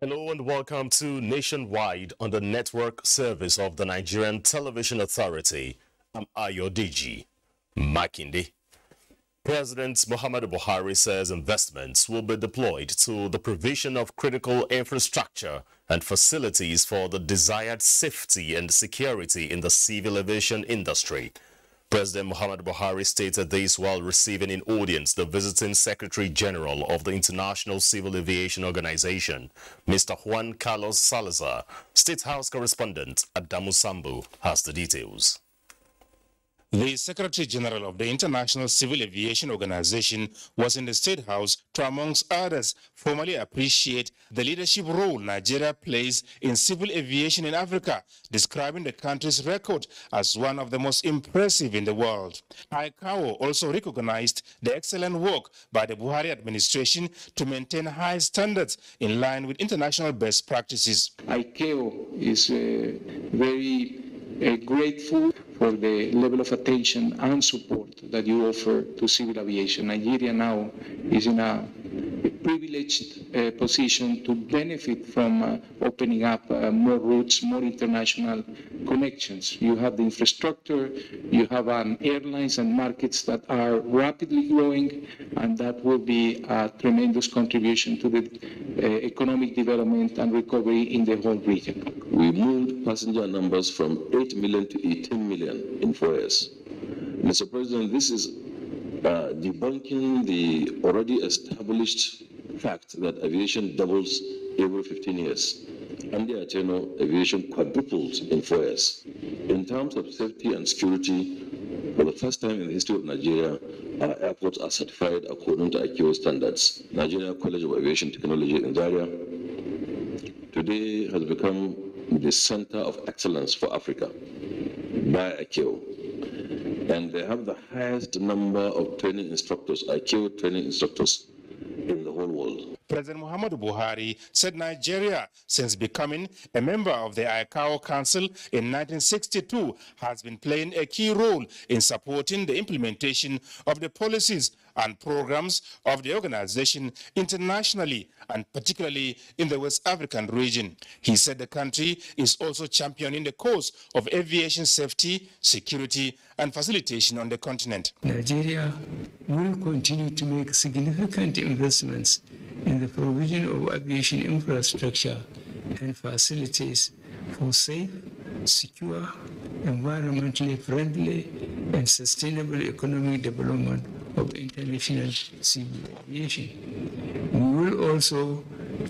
Hello and welcome to Nationwide on the network service of the Nigerian Television Authority. I'm Ayodiji Makinde. President Muhammadu Buhari says investments will be deployed to the provision of critical infrastructure and facilities for the desired safety and security in the civil aviation industry. President Muhammadu Buhari stated this while receiving in audience the visiting Secretary General of the International Civil Aviation Organization, Mr. Juan Carlos Salazar. State House correspondent Adamu Sambu has the details. The Secretary General of the International Civil Aviation Organization was in the State House to, amongst others, formally appreciate the leadership role Nigeria plays in civil aviation in Africa, describing the country's record as one of the most impressive in the world. ICAO also recognized the excellent work by the Buhari administration to maintain high standards in line with international best practices. ICAO is very grateful for the level of attention and support that you offer to civil aviation. Nigeria now is in a privileged position to benefit from opening up more routes, more international connections. You have the infrastructure, you have airlines and markets that are rapidly growing, and that will be a tremendous contribution to the economic development and recovery in the whole region. We moved passenger numbers from 8 million to 18 million in 4 years. Mr. President, this is debunking the already established fact that aviation doubles every 15 years. Under Ateno, aviation quadrupled in 4 years. In terms of safety and security, for the first time in the history of Nigeria, our airports are certified according to ICAO standards. Nigeria College of Aviation Technology in Zaria today has become the center of excellence for Africa by ICAO. And they have the highest number of training instructors, ICAO training instructors, in the whole world. President Muhammadu Buhari said Nigeria, since becoming a member of the ICAO Council in 1962, has been playing a key role in supporting the implementation of the policies and programs of the organization internationally and particularly in the West African region. He said the country is also championing the cause of aviation safety, security, and facilitation on the continent. Nigeria will continue to make significant investments in the provision of aviation infrastructure and facilities for safe, secure, environmentally friendly, and sustainable economic development of international civil aviation. We will also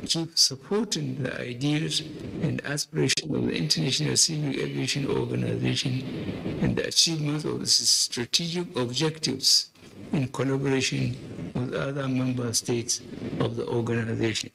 keep supporting the ideals and aspirations of the International Civil Aviation Organization and the achievement of its strategic objectives in collaboration with other member states of the organization.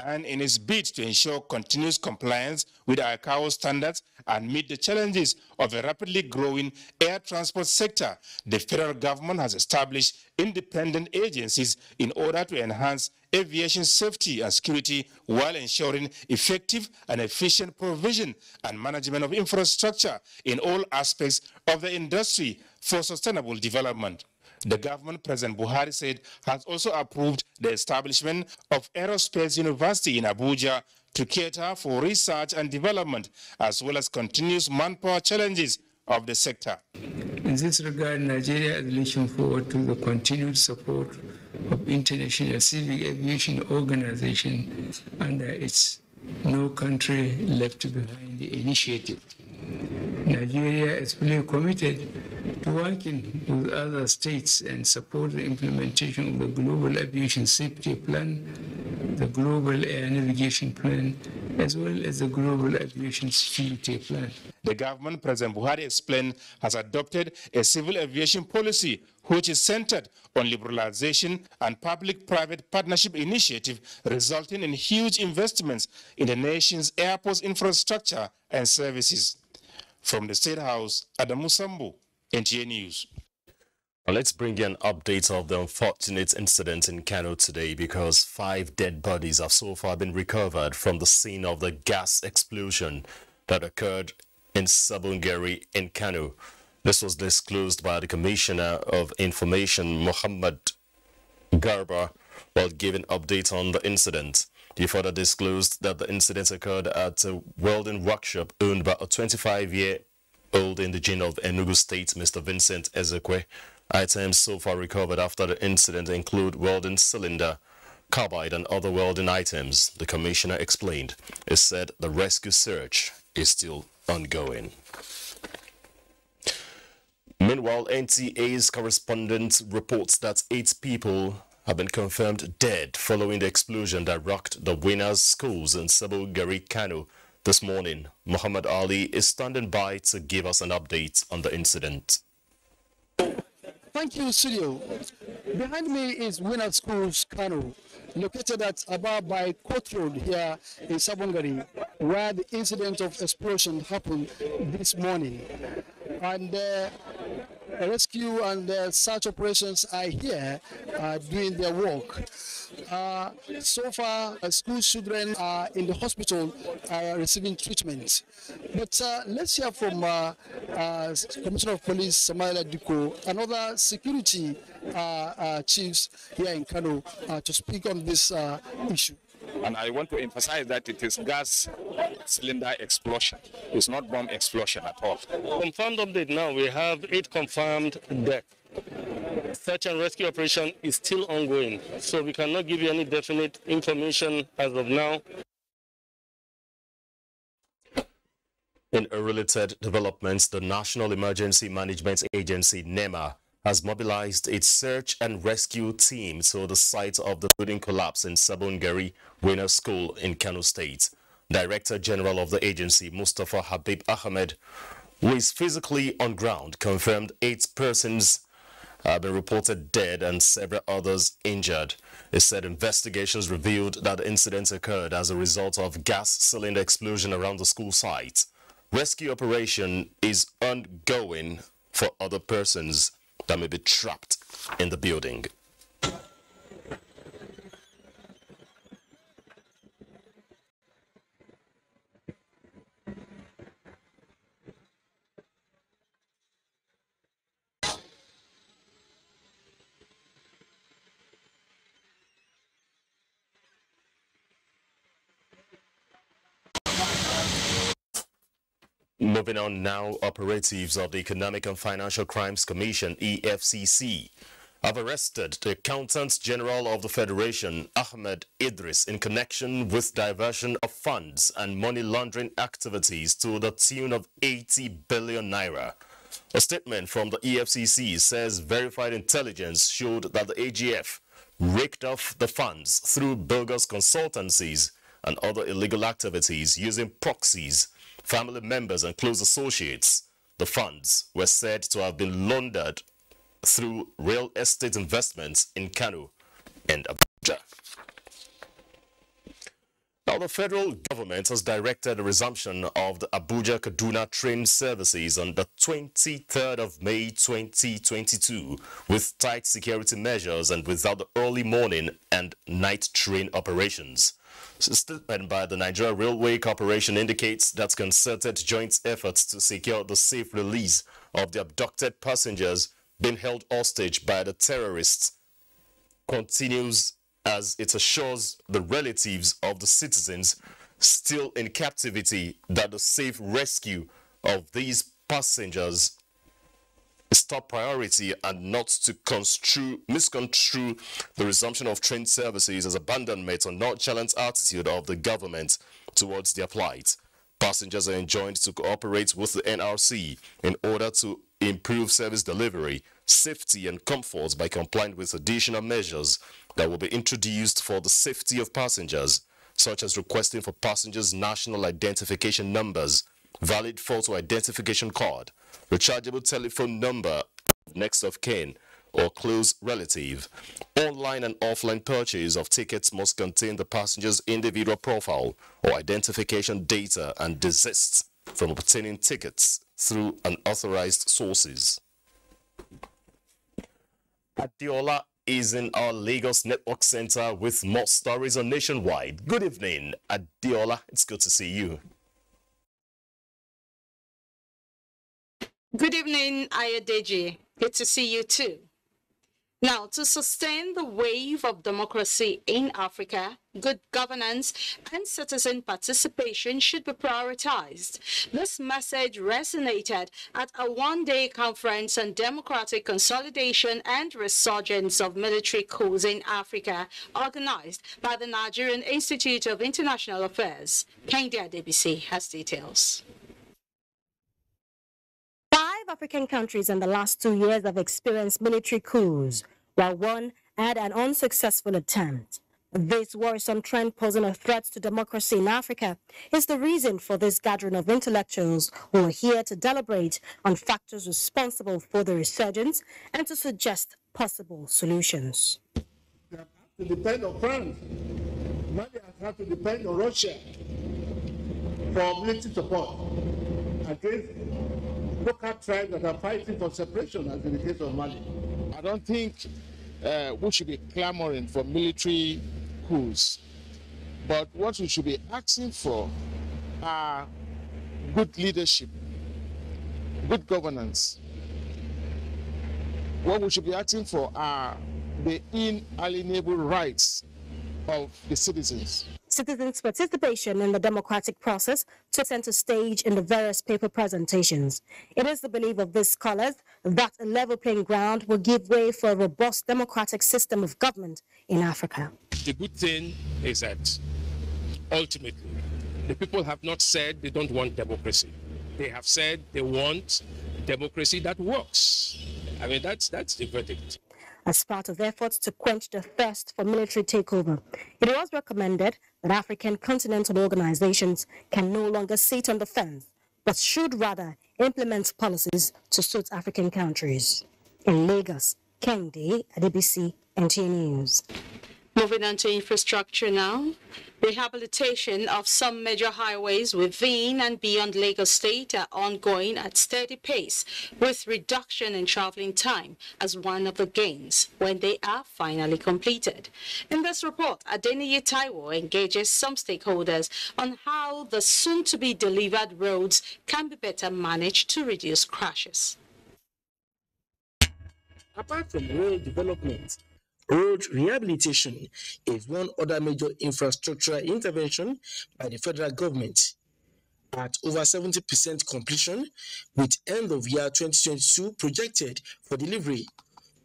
And in its bid to ensure continuous compliance with ICAO standards and meet the challenges of a rapidly growing air transport sector, the federal government has established independent agencies in order to enhance aviation safety and security while ensuring effective and efficient provision and management of infrastructure in all aspects of the industry for sustainable development. The government, President Buhari said, has also approved the establishment of Aerospace University in Abuja to cater for research and development, as well as continuous manpower challenges of the sector. In this regard, Nigeria is looking forward to the continued support of International Civil Aviation Organization under its No Country Left Behind initiative. Nigeria is fully committed to working with other states and support the implementation of the Global Aviation Safety Plan the Global Air Navigation Plan, as well as the Global Aviation Security Plan. The government, President Buhari explained, has adopted a civil aviation policy which is centered on liberalization and public-private partnership initiative, resulting in huge investments in the nation's airport infrastructure and services. From the State House, Adamu Sambu, NTA News. Well, let's bring you an update of the unfortunate incident in Kano today, because 5 dead bodies have so far been recovered from the scene of the gas explosion that occurred in Sabungeri in Kano. This was disclosed by the Commissioner of Information, Muhammad Garba, while giving update on the incident. He further disclosed that the incident occurred at a welding workshop owned by a 25-year-old indigenous of Enugu State, Mr. Vincent Ezekwe. Items so far recovered after the incident include welding cylinder, carbide, and other welding items, the Commissioner explained. He said the rescue search is still ongoing. Meanwhile, NTA's correspondent reports that 8 people have been confirmed dead following the explosion that rocked the Winners schools in Sabungeri, Kano this morning. Muhammad Ali is standing by to give us an update on the incident. Thank you, studio. Behind me is Winners Schools, Kano, located at about by Court Road here in Sabungeri, where the incident of explosion happened this morning. And rescue and search operations are here doing their work. So far, school children are in the hospital receiving treatment. But let's hear from Commissioner of Police Samaila Diko and other security chiefs here in Kano to speak on this issue. And I want to emphasize that it is gas cylinder explosion. It's not bomb explosion at all. Confirmed update now, we have 8 confirmed deaths. Search and rescue operation is still ongoing, so we cannot give you any definite information as of now. In a related developments, the National Emergency Management Agency, NEMA, has mobilized its search and rescue team to the site of the building collapse in Sabungeri Winner School in Kano State. Director General of the agency, Mustafa Habib Ahmed, who is physically on ground, confirmed 8 persons have been reported dead and several others injured. He said investigations revealed that the incident occurred as a result of gas cylinder explosion around the school site. Rescue operation is ongoing for other persons that may be trapped in the building. Moving on now, operatives of the Economic and Financial Crimes Commission, EFCC, have arrested the Accountant General of the Federation, Ahmed Idris, in connection with diversion of funds and money laundering activities to the tune of 80 billion naira. A statement from the EFCC says verified intelligence showed that the AGF raked off the funds through bogus consultancies and other illegal activities using proxies, family members and close associates. The funds were said to have been laundered through real estate investments in Kano and Abuja. Now, the federal government has directed the resumption of the Abuja-Kaduna train services on the 23rd of May 2022 with tight security measures and without the early morning and night train operations. A statement by the Nigerian Railway Corporation indicates that concerted joint efforts to secure the safe release of the abducted passengers being held hostage by the terrorists continues, as it assures the relatives of the citizens still in captivity that the safe rescue of these passengers is top priority and not to misconstrue the resumption of train services as abandonment or nonchalant attitude of the government towards their plight. Passengers are enjoined to cooperate with the NRC in order to improve service delivery safety and comfort by complying with additional measures that will be introduced for the safety of passengers, such as requesting for passengers' national identification numbers, valid photo identification card, rechargeable telephone number of next of kin or close relative. Online and offline purchase of tickets must contain the passenger's individual profile or identification data and desist from obtaining tickets through unauthorized sources. Adiola is in our Lagos Network Center with more stories on Nationwide. Good evening, Adiola. It's good to see you. Good evening, Ayodeji. Good to see you too. Now, to sustain the wave of democracy in Africa, good governance and citizen participation should be prioritized. This message resonated at a one-day conference on democratic consolidation and resurgence of military coups in Africa, organized by the Nigerian Institute of International Affairs. Kende Adebisi has details. 5 African countries in the last 2 years have experienced military coups, while one had an unsuccessful attempt. This worrisome trend posing a threat to democracy in Africa is the reason for this gathering of intellectuals who are here to deliberate on factors responsible for the resurgence and to suggest possible solutions. They have to depend on France. Mali has had to depend on Russia for military support against local tribes that are fighting for separation, as in the case of Mali. I don't think we should be clamoring for military coups, but what we should be asking for are good leadership, good governance. What we should be asking for are the inalienable rights of the citizens. Citizens' participation in the democratic process took center stage in the various paper presentations. It is the belief of these scholars that a level playing ground will give way for a robust democratic system of government in Africa. The good thing is that ultimately, the people have not said they don't want democracy. They have said they want democracy that works. I mean, that's the verdict. As part of efforts to quench the thirst for military takeover, it was recommended that African continental organizations can no longer sit on the fence, but should rather implement policies to suit African countries. In Lagos, Kende Adebisi, NTA News. Moving on to infrastructure now. Rehabilitation of some major highways within and beyond Lagos State are ongoing at steady pace, with reduction in traveling time as one of the gains when they are finally completed. In this report, Adeniyi Taiwo engages some stakeholders on how the soon-to-be delivered roads can be better managed to reduce crashes. Apart from road development, road rehabilitation is one other major infrastructural intervention by the federal government. At over 70% completion, with end of year 2022 projected for delivery,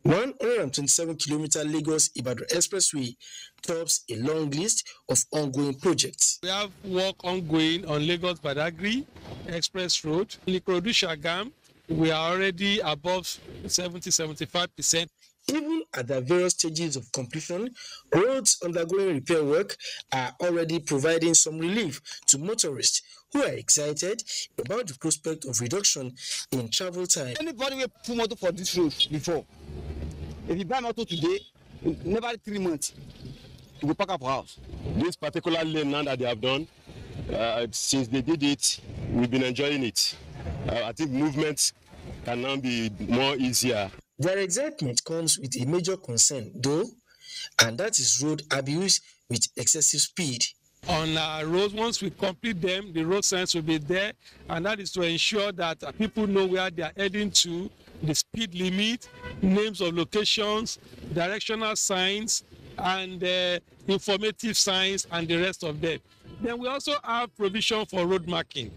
127-kilometer Lagos-Ibadan Expressway tops a long list of ongoing projects. We have work ongoing on Lagos-Badagry Express Road. In Ikorodu-Shagam, we are already above 70-75%. Even at the various stages of completion, roads undergoing repair work are already providing some relief to motorists who are excited about the prospect of reduction in travel time. Anybody will put motor for this road before. If you buy motor today, never 3 months, you will pack up house. This particular lane now that they have done, since they did it, we've been enjoying it. I think movement can now be more easier. Their excitement comes with a major concern, though, and that is road abuse with excessive speed. On our roads, once we complete them, the road signs will be there, and that is to ensure that people know where they are heading to, the speed limit, names of locations, directional signs, and informative signs, and the rest of them. Then we also have provision for road marking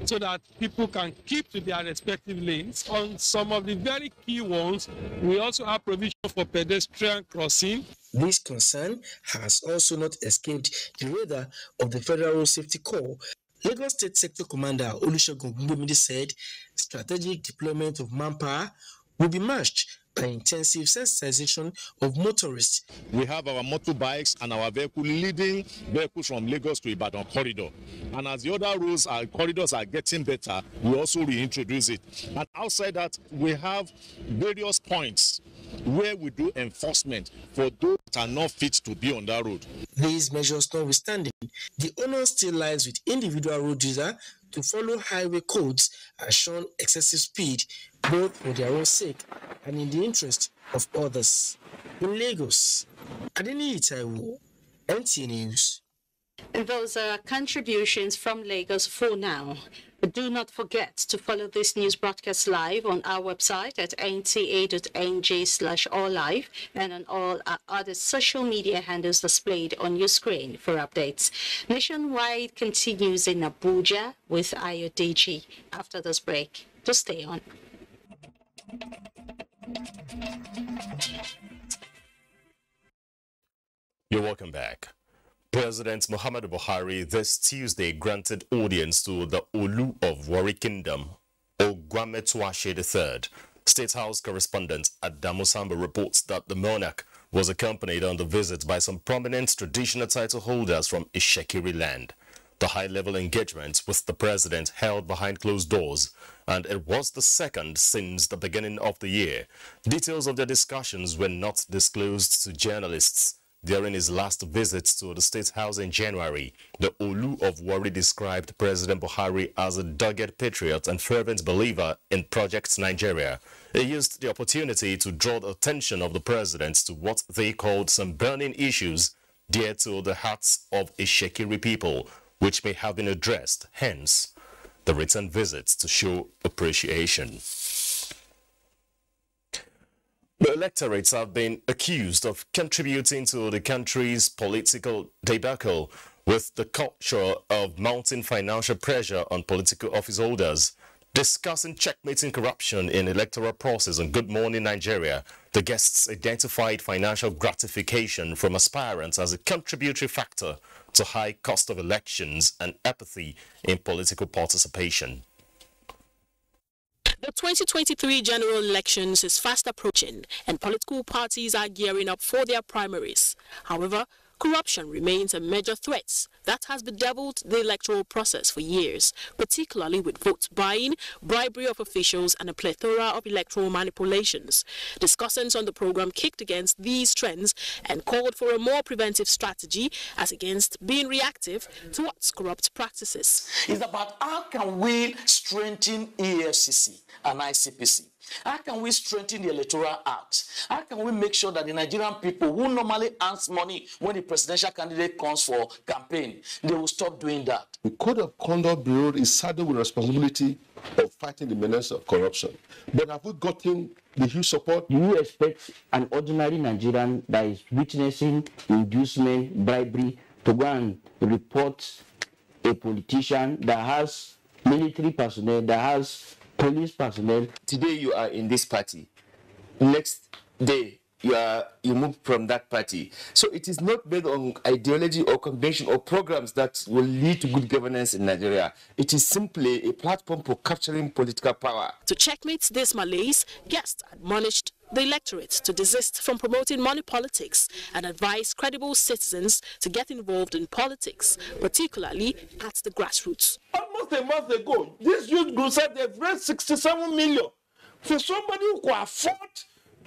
so that people can keep to their respective lanes. On some of the very key ones, we also have provision for pedestrian crossing. This concern has also not escaped the radar of the Federal Road Safety Corps. Lagos State Sector Commander Olusegun Ogungbemide said strategic deployment of manpower will be matched by intensive sensitization of motorists. We have our motorbikes and our leading vehicles from Lagos to Ibadan corridor. And as the other roads corridors are getting better, we also reintroduce it. And outside that, we have various points where we do enforcement for those that are not fit to be on that road. These measures notwithstanding, the onus still lies with individual road users to follow highway codes and shun excessive speed, both for their own sake and in the interest of others. In Lagos, Adeni Itaiwo, NTA News. And those are contributions from Lagos for now. But do not forget to follow this news broadcast live on our website at nta.ng/alllive and on all our other social media handles displayed on your screen for updates. Nationwide continues in Abuja with Ayodeji after this break. To stay on. You're welcome back. President Muhammadu Buhari this Tuesday granted audience to the Olu of Warri Kingdom, Ogwametuashe III. State House correspondent Adamu Samba reports that the monarch was accompanied on the visit by some prominent traditional title holders from Ishekiri land. The high-level engagement with the president held behind closed doors, and it was the second since the beginning of the year. Details of the discussions were not disclosed to journalists. During his last visit to the State House in January, the Olu of Warri described President Buhari as a dogged patriot and fervent believer in Project Nigeria. He used the opportunity to draw the attention of the president to what they called some burning issues dear to the hearts of Ishekiri people, which may have been addressed, hence the return visits to show appreciation. The electorates have been accused of contributing to the country's political debacle with the culture of mounting financial pressure on political office holders. Discussing checkmating corruption in electoral process on Good Morning Nigeria, the guests identified financial gratification from aspirants as a contributory factor to high cost of elections and apathy in political participation. The 2023 general elections is fast approaching and political parties are gearing up for their primaries. However, corruption remains a major threat that has bedeviled the electoral process for years, particularly with vote buying, bribery of officials, and a plethora of electoral manipulations. Discussants on the program kicked against these trends and called for a more preventive strategy as against being reactive towards corrupt practices. It's about how can we strengthen EFCC and ICPC? How can we strengthen the Electoral Act? How can we make sure that the Nigerian people who normally earn money when the presidential candidate comes for campaign, they will stop doing that? The Code of Conduct Bureau is saddled with responsibility of fighting the menace of corruption. But have we gotten the huge support? Do you expect an ordinary Nigerian that is witnessing inducement, bribery, to go and report a politician that has military personnel, that has police personnel? Today you are in this party, next day you move from that party. So it is not based on ideology or combination or programs that will lead to good governance in Nigeria. It is simply a platform for capturing political power. To checkmate this malaise, guests admonished the electorate to desist from promoting money politics and advise credible citizens to get involved in politics, particularly at the grassroots. Almost a month ago, this youth group said they've raised 67 million for somebody who could afford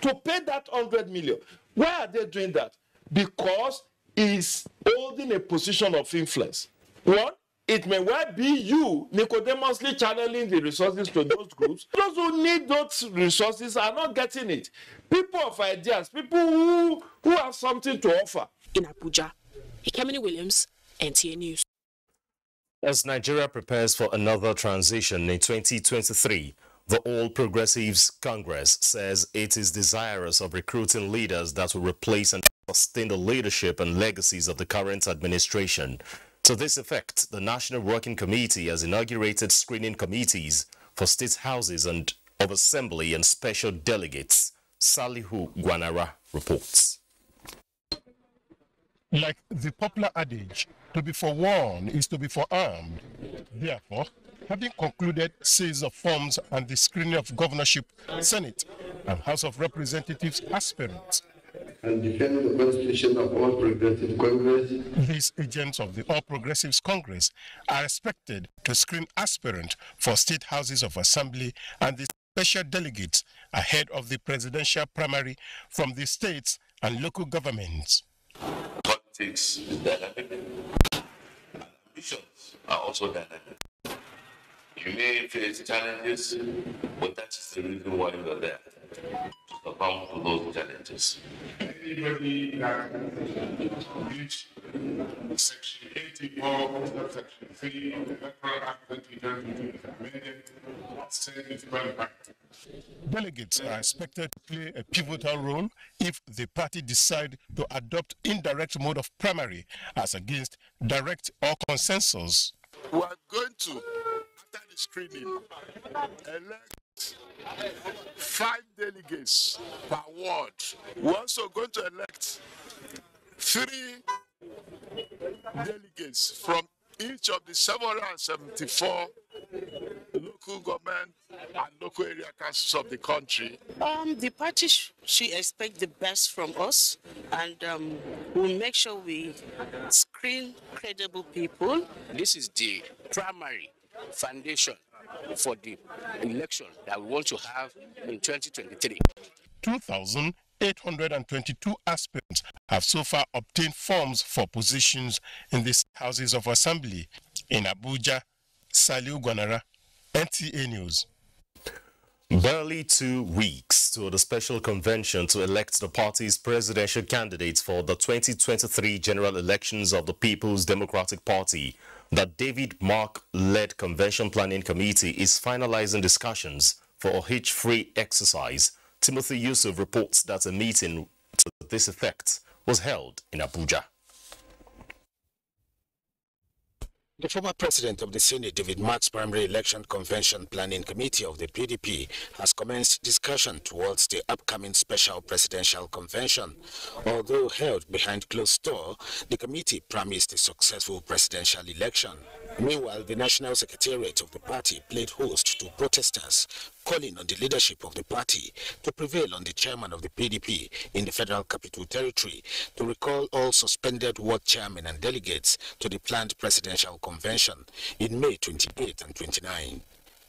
to pay that 100 million. Why are they doing that? Because he's holding a position of influence. One, it may well be you nicodemously channeling the resources to those groups. Those who need those resources are not getting it. People of ideas, people who have something to offer. In Abuja, Ikemini Williams, NTA News. As Nigeria prepares for another transition in 2023, the All Progressives Congress says it is desirous of recruiting leaders that will replace and sustain the leadership and legacies of the current administration. To this effect, the National Working Committee has inaugurated screening committees for state houses and of assembly and special delegates. Salihu Guanara reports. Like the popular adage, to be forewarned is to be forearmed. Therefore, having concluded sales of forms and the screening of governorship, Senate, and House of Representatives aspirants. And defend the Constitution of All Progressive Congress. These agents of the All Progressives Congress are expected to screen aspirants for state houses of assembly and the special delegates ahead of the presidential primary from the states and local governments. Politics is dynamic, and ambitions are also dynamic. You may face challenges, but that is the reason why you are there, to succumb to those challenges. Anybody that reach Section 84, Section 3 of the Electoral Act 2020 amended, said it's qualified. Delegates are expected to play a pivotal role if the party decide to adopt indirect mode of primary as against direct or consensus. We are going to, after the screening, elect 5 delegates per ward. We're also going to elect 3 delegates from each of the 774 local government and local area councils of the country. The party should expect the best from us, and we'll make sure we screen credible people. This is the primary foundation for the election that we want to have in 2023. 2,822 aspirants have so far obtained forms for positions in the houses of assembly. In Abuja, Saliu Gwanara, NTA News. Barely 2 weeks to the special convention to elect the party's presidential candidates for the 2023 general elections of the People's Democratic Party, the David Mark-led Convention Planning Committee is finalizing discussions for a hitch-free exercise. Timothy Yusuf reports that a meeting to this effect was held in Abuja. The former president of the Senate, David Mark's Primary Election Convention Planning Committee of the PDP, has commenced discussion towards the upcoming special presidential convention. Although held behind closed door, the committee promised a successful presidential election. Meanwhile, the National Secretariat of the party played host to protesters, calling on the leadership of the party to prevail on the chairman of the PDP in the Federal Capital Territory to recall all suspended ward chairmen and delegates to the planned presidential convention in May 28 and 29.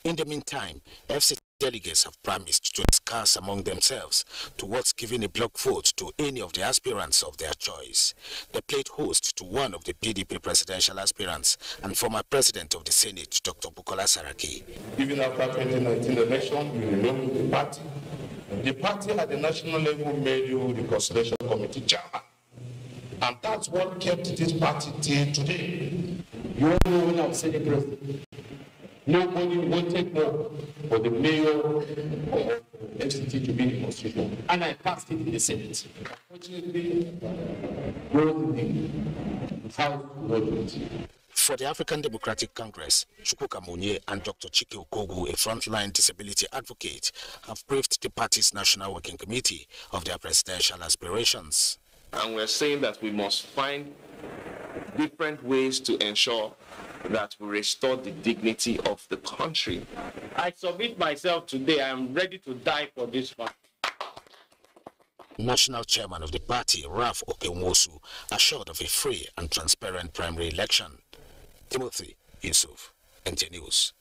In the meantime, FCT delegates have promised to discuss among themselves towards giving a block vote to any of the aspirants of their choice. They played host to one of the PDP presidential aspirants and former president of the Senate, Dr. Bukola Saraki. Even after 2019 election, you remain with the party. The party at the national level made you the Consultation Committee chairman. And that's what kept this party till today. You all know when I've said it, President. Nobody wanted more for the mayor of FCT to be the constitution. And I passed it in the Senate. Unfortunately, for the African Democratic Congress, Chukwuka Munye and Dr. Chike Okogu, a frontline disability advocate, have briefed the party's National Working Committee of their presidential aspirations. And we're saying that we must find different ways to ensure that we restore the dignity of the country. I submit myself today. I am ready to die for this one. National chairman of the party, Ralph Okenwosu, assured of a free and transparent primary election. Timothy Yusuf, NTA News.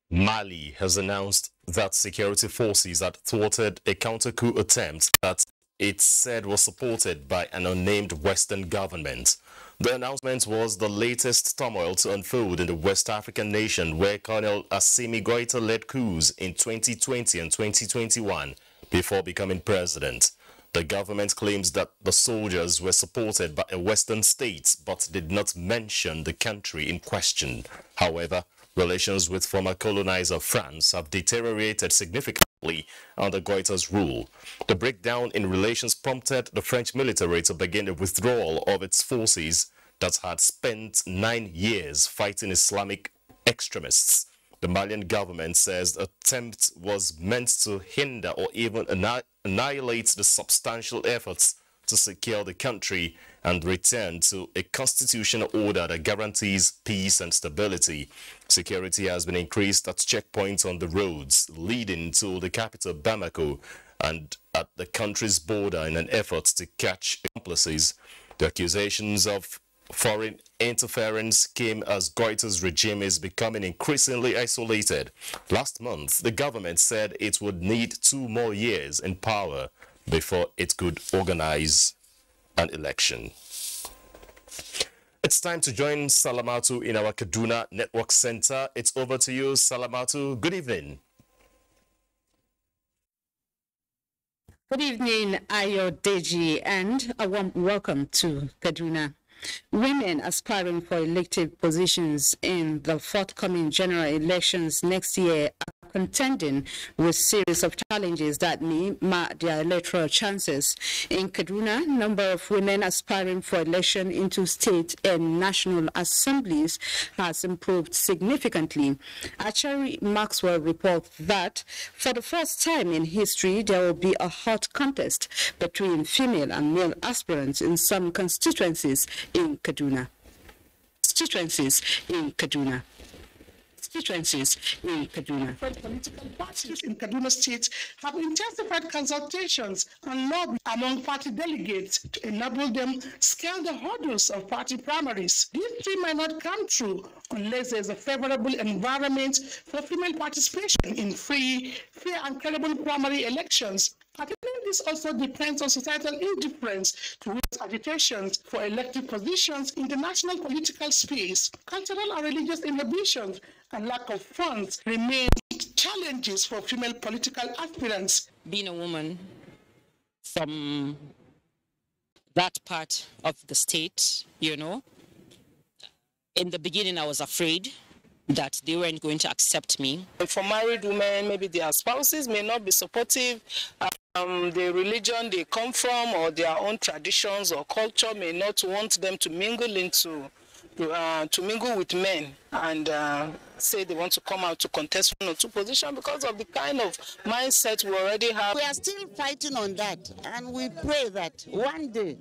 Mali has announced that security forces had thwarted a counter-coup attempt that it said was supported by an unnamed Western government. The announcement was the latest turmoil to unfold in the West African nation, where Colonel Assimi Goïta led coups in 2020 and 2021 before becoming president. The government claims that the soldiers were supported by a Western state but did not mention the country in question. However, relations with former colonizer France have deteriorated significantly under Goïta's rule. The breakdown in relations prompted the French military to begin the withdrawal of its forces that had spent 9 years fighting Islamic extremists. The Malian government says the attempt was meant to hinder or even annihilate the substantial efforts to secure the country and return to a constitutional order that guarantees peace and stability. Security has been increased at checkpoints on the roads leading to the capital Bamako and at the country's border in an effort to catch accomplices. The accusations of foreign interference came as Goita's regime is becoming increasingly isolated. Last month, the government said it would need 2 more years in power before it could organize an election. It's time to join Salamatu in our Kaduna Network Center. It's over to you, Salamatu. Good evening. Good evening, Ayodeji, and a warm welcome to Kaduna. Women aspiring for elective positions in the forthcoming general elections next year are contending with a series of challenges that may mar their electoral chances. In Kaduna, number of women aspiring for election into state and national assemblies has improved significantly. Achari Maxwell reports that for the first time in history, there will be a hot contest between female and male aspirants in some constituencies in Kaduna. Constituencies in Kaduna. Political parties in Kaduna State have intensified consultations and lobby among party delegates to enable them scale the hurdles of party primaries. These three might not come true unless there is a favorable environment for female participation in free, fair, and credible primary elections. Attending this also depends on societal indifference towards agitations for elective positions in the national political space. Cultural and religious inhibitions and lack of funds remain challenges for female political aspirants. Being a woman from that part of the state, in the beginning I was afraid that they weren't going to accept me. For married women, maybe their spouses may not be supportive. The religion they come from or their own traditions or culture may not want them to mingle with men and say they want to come out to contest 1 or 2 positions because of the kind of mindset we already have. We are still fighting on that, and we pray that one day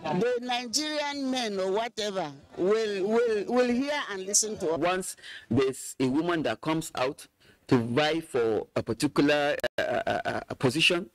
the Nigerian men or whatever will hear and listen to us. Once there's a woman that comes out to vie for a particular position,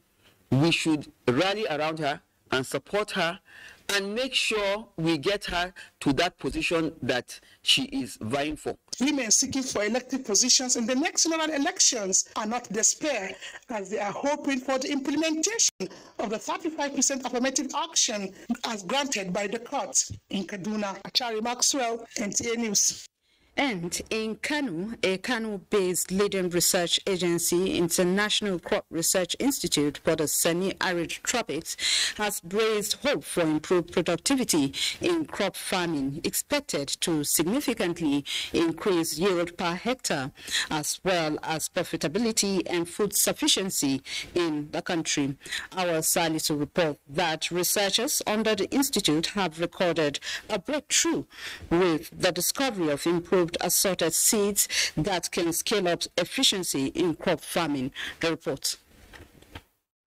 we should rally around her and support her and make sure we get her to that position that she is vying for. Women seeking for elective positions in the next general elections are not despair, as they are hoping for the implementation of the 35% affirmative action as granted by the court. In Kaduna, Achari Maxwell, NTA News. And in Kano, a Kano-based leading research agency, International Crop Research Institute for the Semi-Arid Tropics, has raised hope for improved productivity in crop farming, expected to significantly increase yield per hectare, as well as profitability and food sufficiency in the country. Our Salisu report that researchers under the institute have recorded a breakthrough with the discovery of improved assorted seeds that can scale up efficiency in crop farming. The report.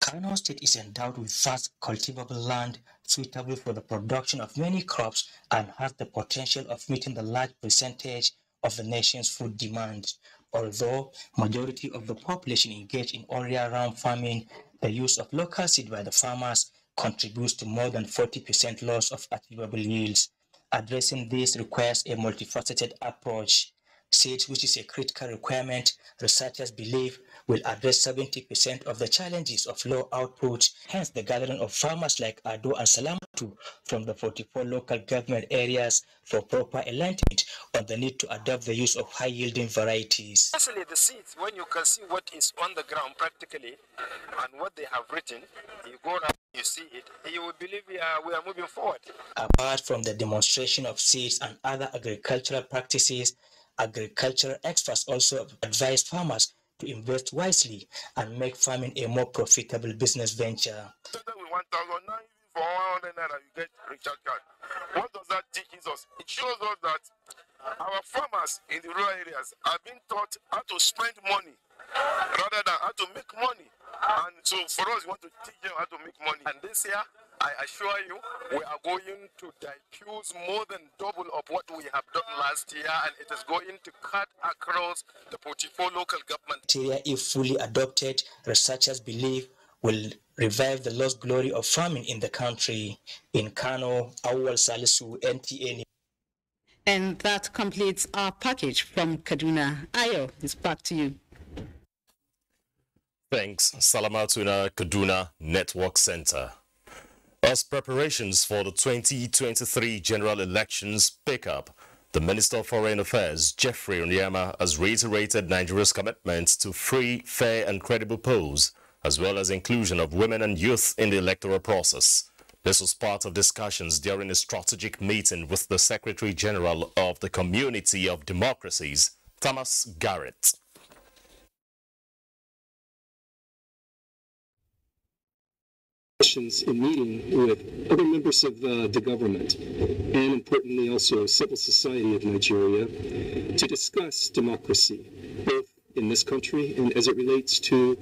Kano State is endowed with vast cultivable land suitable for the production of many crops and has the potential of meeting the large percentage of the nation's food demand. Although majority of the population engage in all year-round farming, the use of local seed by the farmers contributes to more than 40% loss of achievable yields. Addressing this requires a multifaceted approach. Seeds, which is a critical requirement, researchers believe will address 70% of the challenges of low output. Hence, the gathering of farmers like Ado and Salamatu from the 44 local government areas for proper enlightenment on the need to adopt the use of high-yielding varieties. Especially the seeds, when you can see what is on the ground practically and what they have written, you go around, you see it, you will believe we are moving forward. Apart from the demonstration of seeds and other agricultural practices, agricultural experts also advise farmers to invest wisely and make farming a more profitable business venture. With 1,000, now even for 100 naira you get recharge card. What does that teach us? It shows us that our farmers in the rural areas are being taught how to spend money rather than how to make money. And so for us, we want to teach them how to make money. And this year, I assure you, we are going to diffuse more than double of what we have done last year, and it is going to cut across the 44 local government. If fully adopted, researchers believe will revive the lost glory of farming in the country. In Kano, Awal Salisu, NTA. And that completes our package from Kaduna. Ayo, it's back to you. Thanks, Salamatuna Kaduna Network Center. As preparations for the 2023 general elections pick up, the Minister of Foreign Affairs, Jeffrey Onyema, has reiterated Nigeria's commitment to free, fair and credible polls, as well as inclusion of women and youth in the electoral process. This was part of discussions during a strategic meeting with the Secretary General of the Community of Democracies, Thomas Garrett. In meeting with other members of the government and importantly also civil society of Nigeria to discuss democracy, both in this country and as it relates to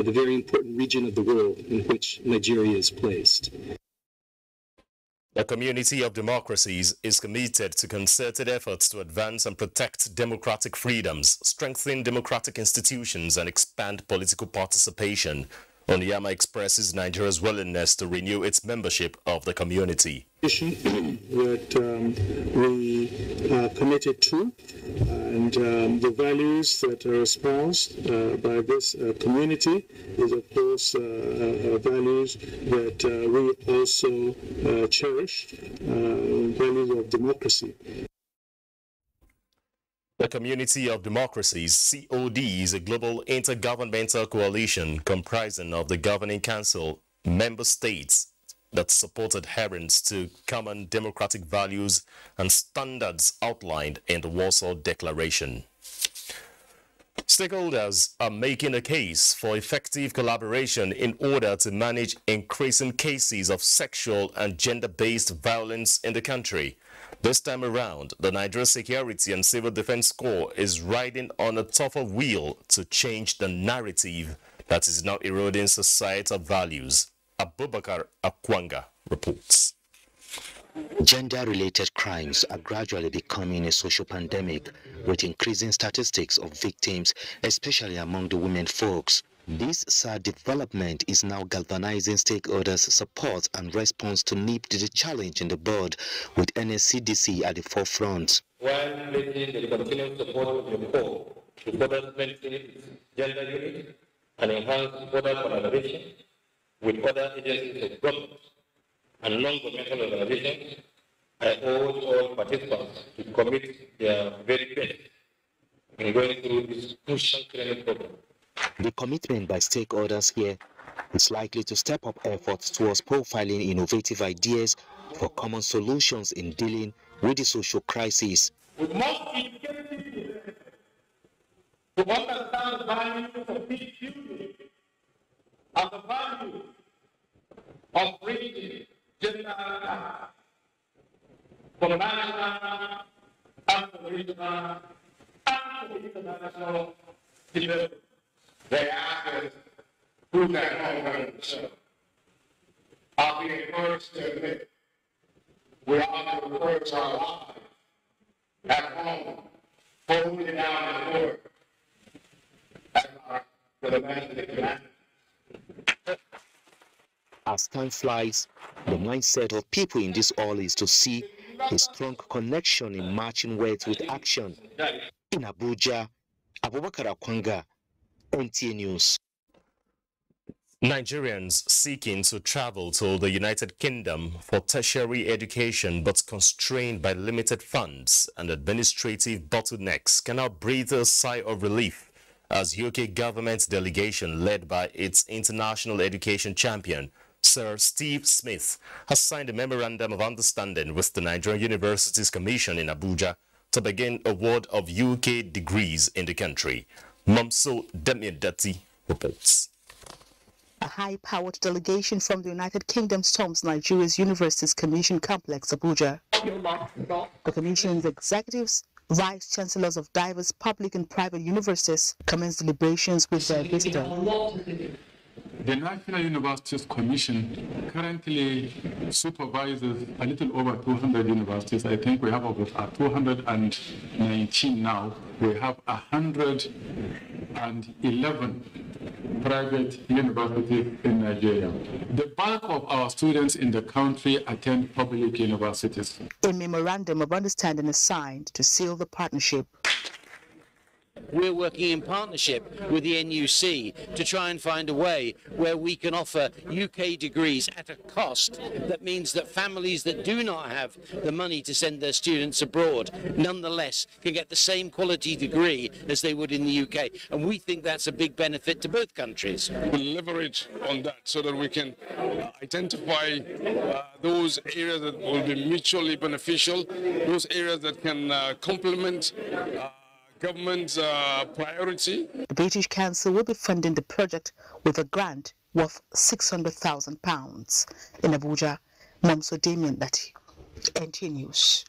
the very important region of the world in which Nigeria is placed. The Community of Democracies is committed to concerted efforts to advance and protect democratic freedoms, strengthen democratic institutions, and expand political participation. Onyema expresses Nigeria's willingness to renew its membership of the community. That we are committed to, and the values that are espoused by this community is, of course, values that we also cherish, values of democracy. The Community of Democracies, COD, is a global intergovernmental coalition comprising of the Governing Council, member states that support adherence to common democratic values and standards outlined in the Warsaw Declaration. Stakeholders are making a case for effective collaboration in order to manage increasing cases of sexual and gender-based violence in the country. This time around, the Nigeria Security and Civil Defense Corps is riding on a tougher wheel to change the narrative that is now eroding societal values. Abubakar Akwanga reports. Gender-related crimes are gradually becoming a social pandemic, with increasing statistics of victims, especially among the women folks. This sad development is now galvanizing stakeholders' support and response to nip the challenge in the bud, with NSCDC at the forefront. While pledging the continued support of the Corps to further strengthen its gender unit and enhance border collaboration with other agencies of government and non-governmental organizations, I urge all participants to commit their very best in going through this crucial training program. The commitment by stakeholders here is likely to step up efforts towards profiling innovative ideas for common solutions in dealing with the social crisis. We must educate people to understand the value of peace building and the value of bridging gender gap for national and for regional and for international development. They ask us who can help themselves. I'll be encouraged to admit we have to approach our lives at home, holding down the Lord as our domestic commandment. As time flies, the mindset of people in this hall is to see a strong connection in marching words with action. In Abuja, Abubakar Akwanga, NTA News. Nigerians seeking to travel to the United Kingdom for tertiary education but constrained by limited funds and administrative bottlenecks can now breathe a sigh of relief as UK government delegation led by its international education champion, Sir Steve Smith, has signed a memorandum of understanding with the Nigerian Universities Commission in Abuja to begin award of UK degrees in the country. Mamso Demiedati reports. A high-powered delegation from the United Kingdom storms Nigeria's Universities Commission Complex, Abuja. The Commission's executives, vice-chancellors of diverse public and private universities commenced deliberations with their visitor. The National Universities Commission currently supervises a little over 200 universities. I think we have about 219 now. We have 111 private universities in Nigeria. The bulk of our students in the country attend public universities. A memorandum of understanding is signed to seal the partnership. We're working in partnership with the NUC to try and find a way where we can offer UK degrees at a cost that means that families that do not have the money to send their students abroad nonetheless can get the same quality degree as they would in the UK. And we think that's a big benefit to both countries. We'll leverage on that so that we can identify those areas that will be mutually beneficial, those areas that can complement government's priority. The British Council will be funding the project with a grant worth £600,000. In Abuja, Momso Damien Lati, NTA News.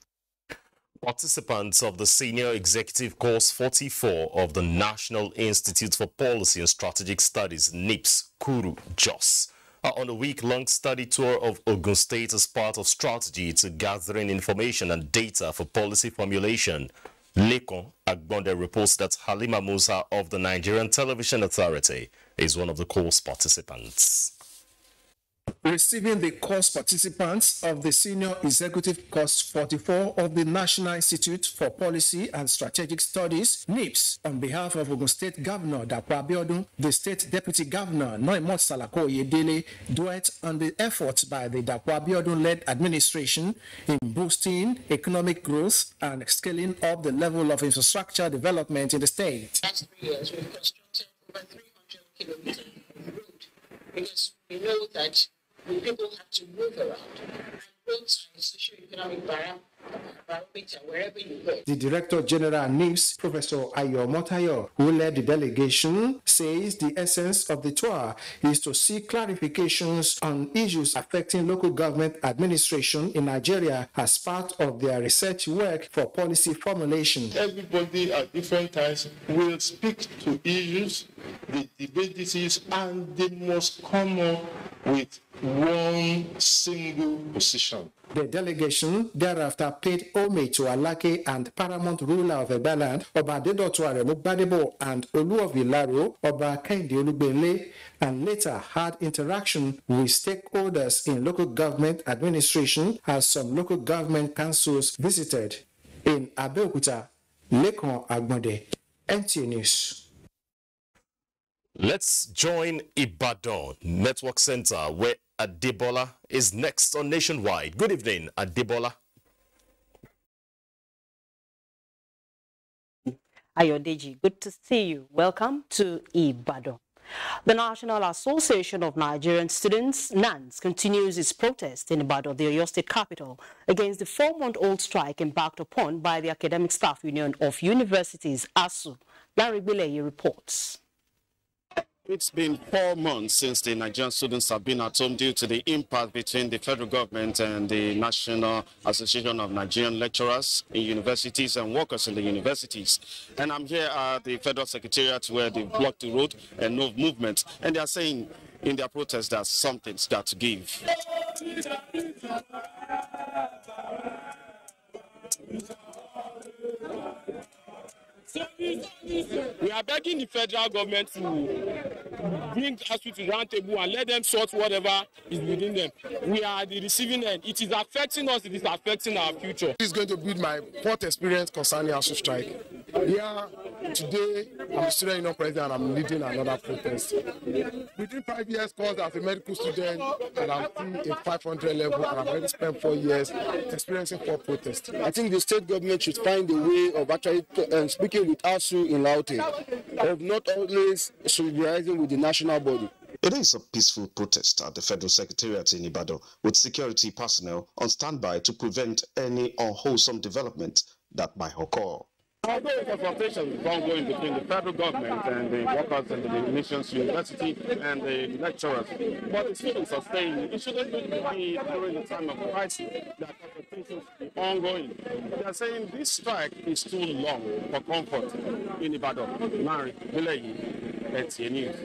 Participants of the Senior Executive Course 44 of the National Institute for Policy and Strategic Studies, NIPS, Kuru, Jos, are on a week-long study tour of Ogun State as part of strategy to gathering information and data for policy formulation. Lekon Agbonde reports that Halima Musa of the Nigerian Television Authority is one of the course participants. Receiving the course participants of the Senior Executive Course 44 of the National Institute for Policy and Strategic Studies, NIPS, on behalf of Ogun State Governor Dapo Abiodun, the State Deputy Governor Noimot Salako Oyedele, dwelt on the efforts by the Dapo Abiodun-led administration in boosting economic growth and scaling up the level of infrastructure development in the state. Last 3 years, we've constructed over 300 kilometers of road because we know that people have to move around. And roads are a socio-economic barometer wherever you go. The Director General NIPS, Professor Ayo Motayo, who led the delegation, says the essence of the tour is to seek clarifications on issues affecting local government administration in Nigeria as part of their research work for policy formulation. Everybody at different times will speak to issues, the debate issues, and the most common with one single position. The delegation thereafter paid homage to Alake and paramount ruler of Ebaland, Oba Adedotu Aremu Gbadebo, and Olu of Ilaro, Oba Kehinde Olugbele, and later had interaction with stakeholders in local government administration as some local government councils visited. In Abeokuta, Lekon Agbonde, NTA News. Let's join Ibadan Network Center, where Adebola is next on Nationwide. Good evening, Adebola. Ayodeji, good to see you. Welcome to Ibadan. The National Association of Nigerian Students, NANS, continues its protest in Ibadan, the Oyo State capital, against the 4-month-old strike embarked upon by the Academic Staff Union of Universities, ASU. Larry Bileye reports. It's been 4 months since the Nigerian students have been at home due to the impasse between the federal government and the National Association of Nigerian Lecturers in Universities and Workers in the Universities. And I'm here at the Federal Secretariat where they blocked the road and no movement. And they are saying in their protest that something's got to give. We are begging the federal government to bring us to the round table and let them sort whatever is within them. We are the receiving end. It is affecting us. It is affecting our future. This is going to be my fourth experience concerning ASU strike. Here today, I'm a student union president and I'm leading another protest. Within 5 years course as a medical student, and I'm still in 500 level, and I've already spent 4 years experiencing 4 protests. I think the state government should find a way of actually speaking with ASU in Laute, of not always solidarizing with the national body. It is a peaceful protest at the Federal Secretariat in Ibadan, with security personnel on standby to prevent any unwholesome development that might occur. Although confrontation is ongoing between the federal government and the workers in the nation's university and the lecturers, but the students are saying it shouldn't be during the time of crisis that confrontations be ongoing. They are saying this strike is too long for comfort in Ibadan. Mary Bileye, NTA News.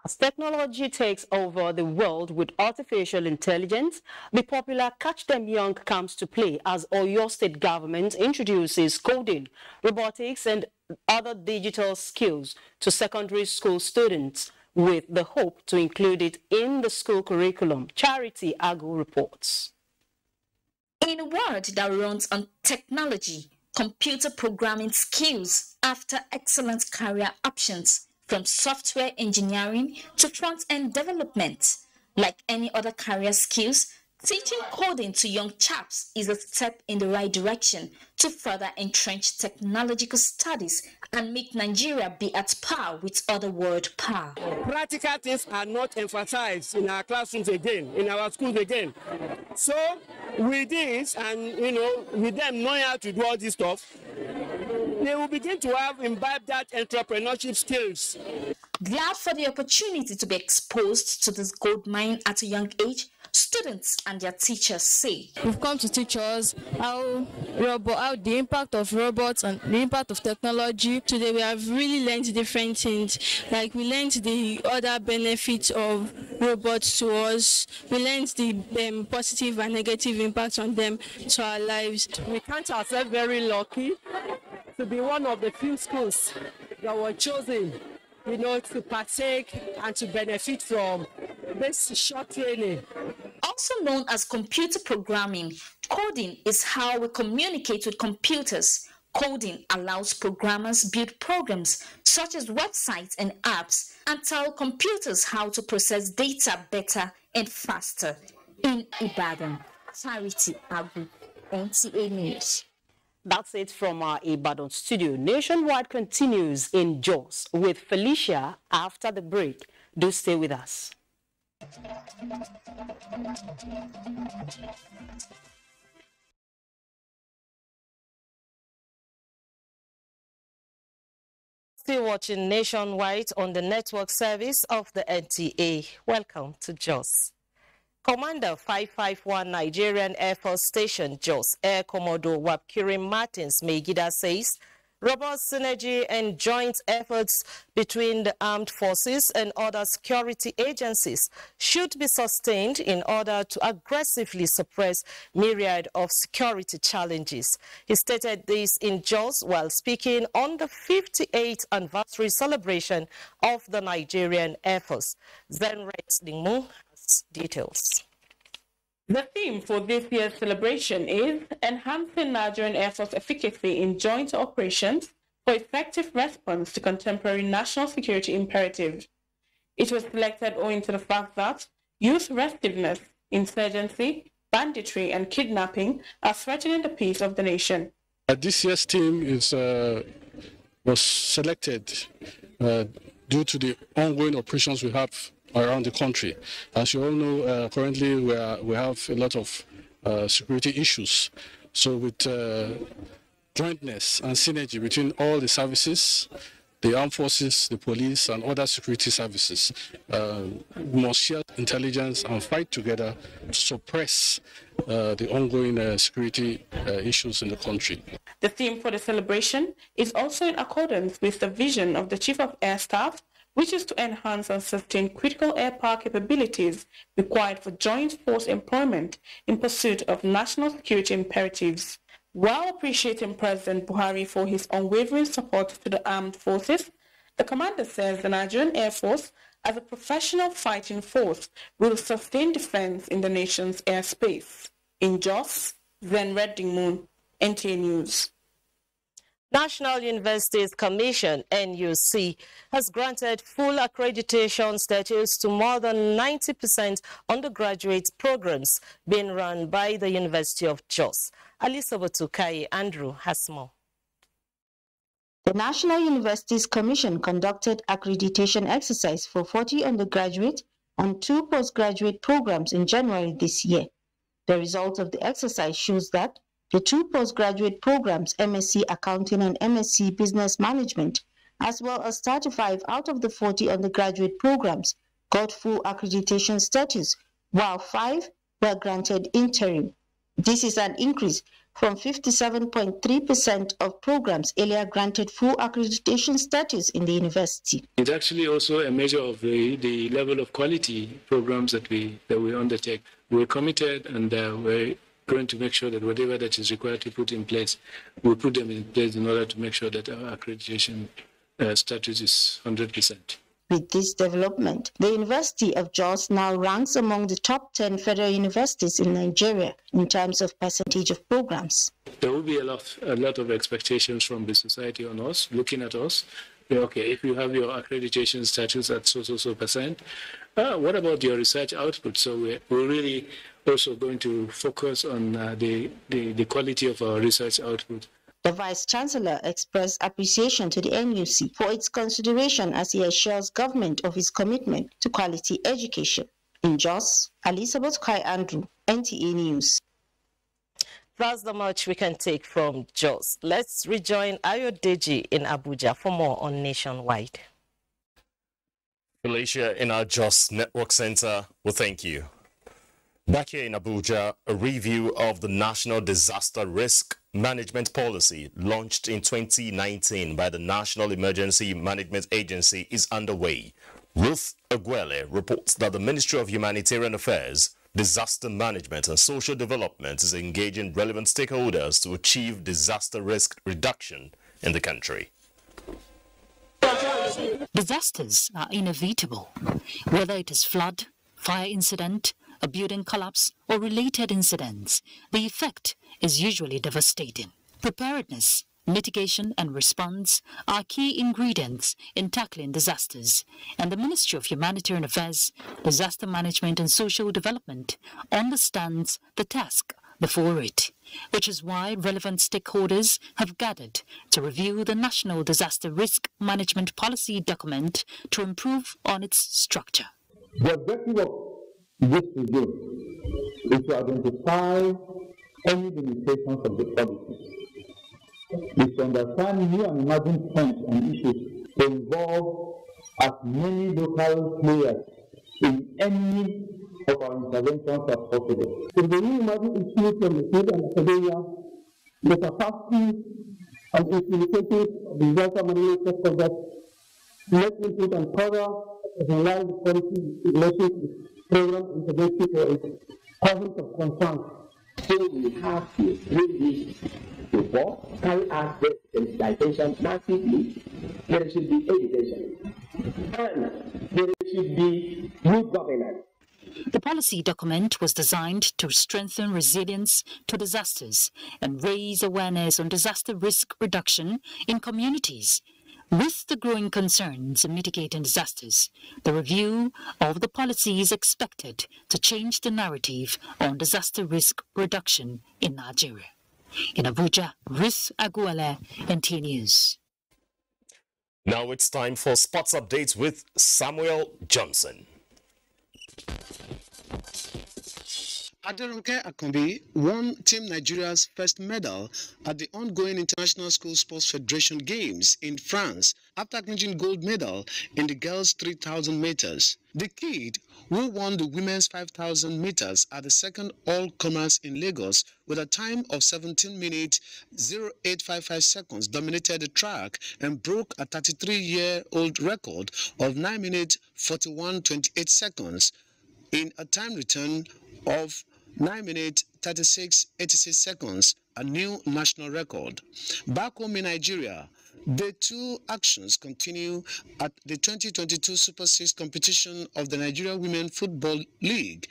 As technology takes over the world with artificial intelligence, the popular Catch Them Young comes to play as Oyo State government introduces coding, robotics and other digital skills to secondary school students with the hope to include it in the school curriculum. Charity Agu reports. In a world that runs on technology, computer programming skills after excellent career options, from software engineering to front-end development. Like any other career skills, teaching coding to young chaps is a step in the right direction to further entrench technological studies and make Nigeria be at par with other world power. Practical things are not emphasized in our classrooms again, in our schools again. So with this and, with them knowing how to do all this stuff, they will begin to imbibe that entrepreneurship skills. Glad for the opportunity to be exposed to this gold mine at a young age, students and their teachers say. We've come to teach us how the impact of robots and the impact of technology. Today we have really learned different things. Like we learned the other benefits of robots to us. We learned the positive and negative impacts on them to our lives. We count ourselves very lucky to be one of the few schools that were chosen, to partake and to benefit from this short training. Also known as computer programming, coding is how we communicate with computers. Coding allows programmers build programs such as websites and apps and tell computers how to process data better and faster. In Ibadan, Charity Agu, NTA News. That's it from our Ibadan studio. Nationwide continues in Jos with Felicia after the break. Do stay with us. Still watching Nationwide on the network service of the NTA. Welcome to Jos. Commander 551 Nigerian Air Force Station, Jos, Air Commodore Wapkirin Martins Megida says robust synergy and joint efforts between the armed forces and other security agencies should be sustained in order to aggressively suppress myriad of security challenges. He stated this in Jos while speaking on the 58th anniversary celebration of the Nigerian Air Force. Zenret Dingmu has details. The theme for this year's celebration is Enhancing Nigerian Air Force Efficacy in Joint Operations for Effective Response to Contemporary National Security Imperatives. It was selected owing to the fact that youth restiveness, insurgency, banditry, and kidnapping are threatening the peace of the nation. This year's theme was selected due to the ongoing operations we have around the country. As you all know, currently we have a lot of security issues. So with jointness and synergy between all the services, the armed forces, the police, and other security services, we must share intelligence and fight together to suppress the ongoing security issues in the country. The theme for the celebration is also in accordance with the vision of the Chief of Air Staff, which is to enhance and sustain critical air power capabilities required for joint force employment in pursuit of national security imperatives. While appreciating President Buhari for his unwavering support to the armed forces, the commander says the Nigerian Air Force, as a professional fighting force, will sustain defense in the nation's airspace. In Jos, Zenret Dingmu, NTA News. National Universities Commission, NUC, has granted full accreditation status to more than 90% undergraduate programs being run by the University of Jos. Alisa Botukai Andrew has more. The National Universities Commission conducted accreditation exercise for 40 undergraduate and 2 postgraduate programs in January this year. The result of the exercise shows that the 2 postgraduate programs, MSc Accounting and MSc Business Management, as well as 35 out of the 40 undergraduate programs, got full accreditation status, while 5 were granted interim. This is an increase from 57.3% of programs earlier granted full accreditation status in the university. It's actually also a measure of the level of quality programs that we undertake. We're committed, and we're going to make sure that whatever that is required to put in place, we put them in place in order to make sure that our accreditation status is 100%. With this development, the University of Jos now ranks among the top 10 federal universities in Nigeria in terms of percentage of programs. There will be a lot of expectations from the society on us, looking at us. Okay, if you have your accreditation status at so percent, what about your research output? So we're really also going to focus on the quality of our research output. The Vice-Chancellor expressed appreciation to the NUC for its consideration as he assures government of his commitment to quality education. In Jos, Elizabeth Kai Andrew, NTA News. That's the much we can take from Jos. Let's rejoin Ayodeji in Abuja for more on Nationwide. Felicia in our Jos Network Center, well, thank you. Back here in Abuja, a review of the National Disaster Risk Management Policy launched in 2019 by the National Emergency Management Agency is underway. Ruth Agwele reports that the Ministry of Humanitarian Affairs, Disaster Management and Social Development is engaging relevant stakeholders to achieve disaster risk reduction in the country. Disasters are inevitable, whether it is flood, fire incident, a building collapse, or related incidents. The effect is usually devastating. Preparedness, mitigation, and response are key ingredients in tackling disasters, and the Ministry of Humanitarian Affairs, Disaster Management and Social Development understands the task before it, which is why relevant stakeholders have gathered to review the National Disaster Risk Management Policy document to improve on its structure. The objective of this review is to identify any limitations of the policy, is to understand new and emerging trends and issues to involve as many local players in any of our interventions as possible. So the new emerging issues from the field and academia, the capacity and initiatives of the disaster management project, let input and further analyze the policy related to program intervention for its causes of concern. So we have to bring this report, carry out the sensitization massively. There should be education, and there should be good governance. The policy document was designed to strengthen resilience to disasters and raise awareness on disaster risk reduction in communities. With the growing concerns in mitigating disasters, the review of the policy is expected to change the narrative on disaster risk reduction in Nigeria. In Abuja, Ruth Agwele, NTA News. Now it's time for sports updates with Samuel Johnson. Aderonke Akombi won Team Nigeria's first medal at the ongoing International School Sports Federation Games in France after clinching gold medal in the girls' 3,000 meters. The kid, who won the women's 5,000 meters at the second all-comers in Lagos with a time of 17 minutes 0855 seconds, dominated the track and broke a 33-year-old record of 9 minutes 41.28 seconds in a time return of 9 minutes 36.86 seconds, a new national record. Back home in Nigeria, the two actions continue at the 2022 Super 6 competition of the Nigeria Women Football League.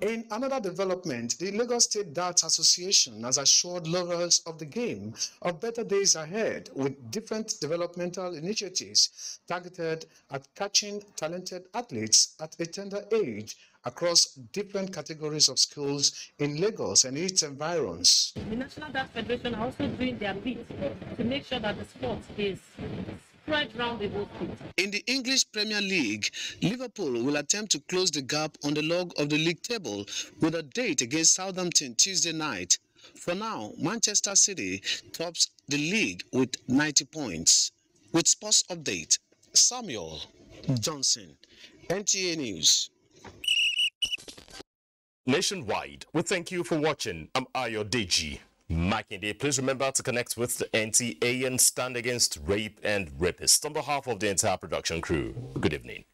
In another development, the Lagos State Darts Association has assured lovers of the game of better days ahead with different developmental initiatives targeted at catching talented athletes at a tender age across different categories of schools in Lagos and its environs. The National Darts Federation are also doing their bit to make sure that the sport is spread around the whole state. In the English Premier League, Liverpool will attempt to close the gap on the log of the league table with a date against Southampton Tuesday night. For now, Manchester City tops the league with 90 points. With sports update, Samuel Johnson, NTA News. Nationwide, we thank you for watching. I'm Ayodeji. Makinde, please remember to connect with the NTA and stand against rape and rapists. On behalf of the entire production crew, good evening.